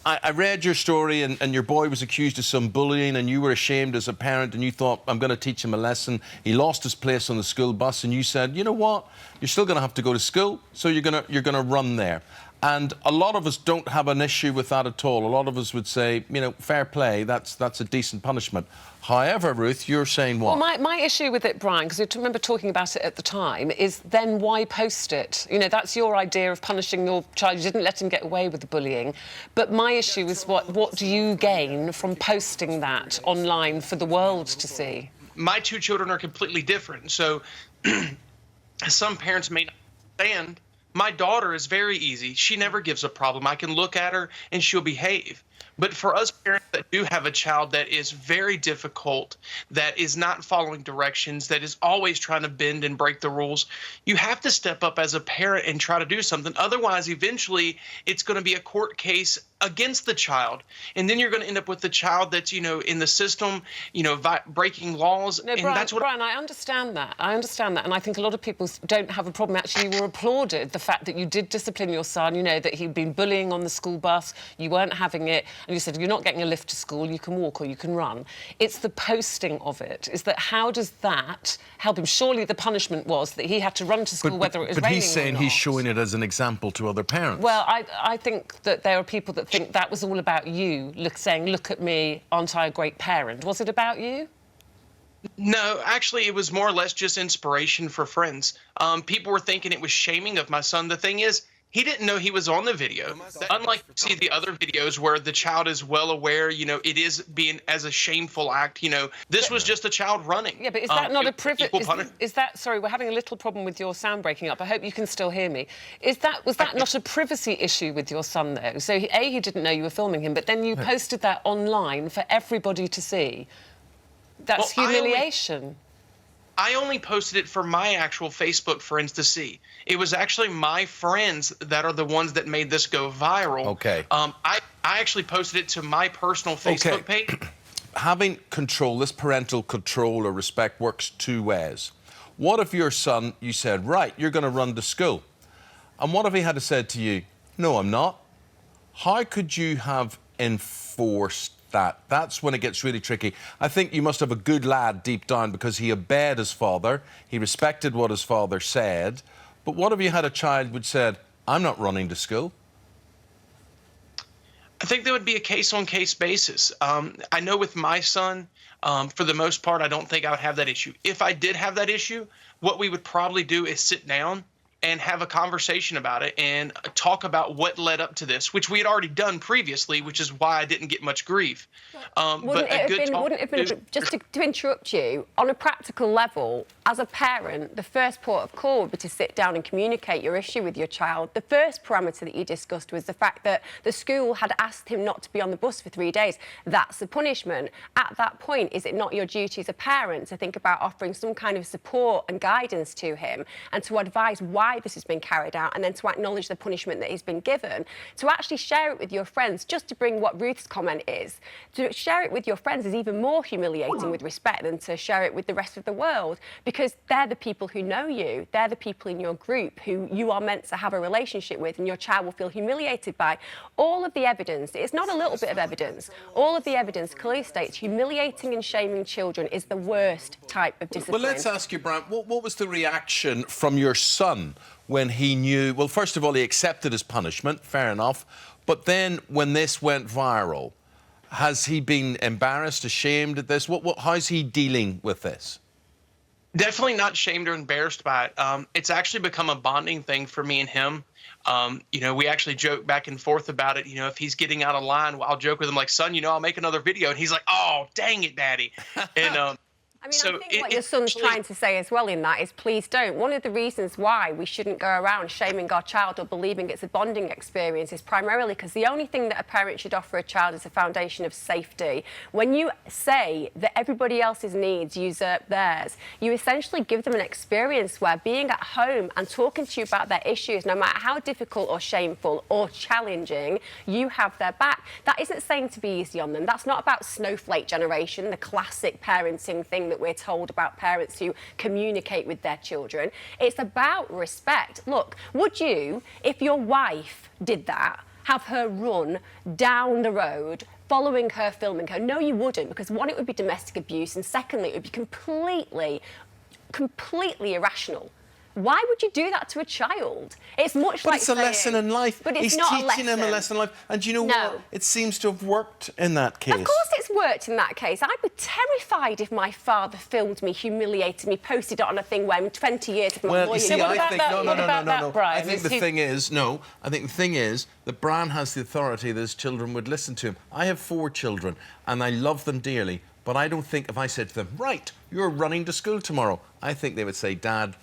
I read your story, and your boy was accused of some bullying, and you were ashamed as a parent, and you thought, I'm going to teach him a lesson. He lost his place on the school bus, and you said, you know what? You're still going to have to go to school, so you're going to run there. And a lot of us don't have an issue with that at all. A lot of us would say, you know, fair play, that's a decent punishment. However, Ruth, you're saying what? Well, my issue with it, Brian, because I remember talking about it at the time, is then why post it? You know, that's your idea of punishing your child. You didn't let him get away with the bullying. But my issue is what do you gain from posting that online for the world to see? My two children are completely different. So some parents may not understand. My daughter is very easy. She never gives a problem. I can look at her and she'll behave. But for us parents that do have a child that is very difficult, that is not following directions, that is always trying to bend and break the rules, you have to step up as a parent and try to do something. Otherwise, eventually, it's going to be a court case against the child. And then you're going to end up with the child that's, you know, in the system, you know, breaking laws. No, Brian, I understand that. I understand that. And I think a lot of people don't have a problem. Actually, you were applauded the fact that you did discipline your son, you know, that he'd been bullying on the school bus, you weren't having it, and you said, you're not getting a lift to school, you can walk or you can run. It's the posting of it. Is that how does that help him? Surely the punishment was that he had to run to school whether it was raining or not. But he's saying he's showing it as an example to other parents. Well, I think that there are people that think that was all about you, saying, look at me, aren't I a great parent? Was it about you? No, actually, it was more or less just inspiration for friends. People were thinking it was shaming of my son. The thing is, he didn't know he was on the video. Unlike you see the other videos where the child is well aware, you know, it is being as a shameful act, you know, this was just a child running. Yeah, but is that not a privilege? Is that, sorry, we're having a little problem with your sound breaking up. I hope you can still hear me. Was that not a privacy issue with your son, though? So, he didn't know you were filming him, but then you posted that online for everybody to see. That's humiliation. I only posted it for my actual Facebook friends to see. It was actually my friends that are the ones that made this go viral. Okay. I actually posted it to my personal Facebook page. Having control, this parental control or respect works two ways. What if your son, you said, right, you're going to run to school? And what if he had said to you, no, I'm not? How could you have enforced that? That's when it gets really tricky. I think you must have a good lad deep down because he obeyed his father, he respected what his father said. But what if you had a child which said, I'm not running to school? I think there would be a case-on-case basis. I know with my son, for the most part, I don't think I would have that issue. If I did have that issue, what we would probably do is sit down and have a conversation about it and talk about what led up to this, which we had already done previously, which is why I didn't get much grief. Wouldn't it have been, just to interrupt you, on a practical level, as a parent, the first port of call would be to sit down and communicate your issue with your child. The first parameter that you discussed was the fact that the school had asked him not to be on the bus for 3 days. That's the punishment. At that point, is it not your duty as a parent to think about offering some kind of support and guidance to him and to advise why this has been carried out and then to acknowledge the punishment that he's been given, to actually share it with your friends, just to bring what Ruth's comment is, to share it with your friends is even more humiliating with respect than to share it with the rest of the world, because they're the people who know you, they're the people in your group who you are meant to have a relationship with, and your child will feel humiliated by. All of the evidence, it's not a little bit of evidence, all of the evidence clearly states humiliating and shaming children is the worst type of discipline. Well, let's ask you, Brian, what was the reaction from your son when he knew... Well, first of all, he accepted his punishment, fair enough, but then when this went viral, has he been embarrassed, ashamed at this? How's he dealing with this? Definitely not shamed or embarrassed by it. It's actually become a bonding thing for me and him. You know, we actually joke back and forth about it. You know, if he's getting out of line, I'll joke with him like, son, you know, I'll make another video. And he's like, oh, dang it, Daddy. And I mean, I think what your son's trying to say as well in that is please don't. One of the reasons why we shouldn't go around shaming our child or believing it's a bonding experience is primarily because the only thing that a parent should offer a child is a foundation of safety. When you say that everybody else's needs usurp theirs, you essentially give them an experience where being at home and talking to you about their issues, no matter how difficult or shameful or challenging, you have their back. That isn't saying to be easy on them. That's not about snowflake generation, the classic parenting thing that we're told about parents who communicate with their children. It's about respect. Look, would you, if your wife did that, have her run down the road, following her, filming her? No, you wouldn't, because one, it would be domestic abuse, and secondly, it would be completely irrational. Why would you do that to a child? It's much like it's a lesson in life. But it's He's not teaching him a lesson in life. And you know what? It seems to have worked in that case. Of course it's worked in that case. I'd be terrified if my father filmed me, humiliated me, posted it on a thing where in 20 years of my lawyer... Well, you see, I think... No. Bryan? I think the thing is that Bryan has the authority that his children would listen to him. I have 4 children, and I love them dearly, but I don't think if I said to them, right, you're running to school tomorrow, I think they would say, Dad,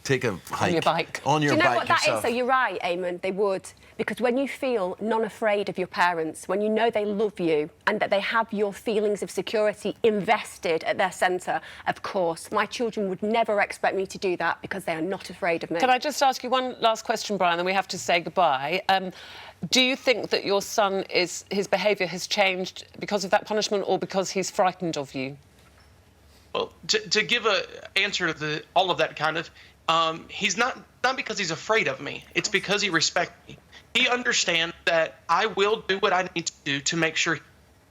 take a hike. On your bike. On your bike yourself. Do you know what that is? So you're right, Eamonn, they would. Because when you feel non-afraid of your parents, when you know they love you and that they have your feelings of security invested at their centre, of course, my children would never expect me to do that because they are not afraid of me. Can I just ask you one last question, Bryan, then we have to say goodbye? Do you think that your son, his behaviour has changed because of that punishment or because he's frightened of you? Well, to give an answer to all of that kind of, he's not because he's afraid of me. It's because he respects me. He understands that I will do what I need to do to make sure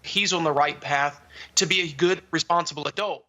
he's on the right path to be a good, responsible adult.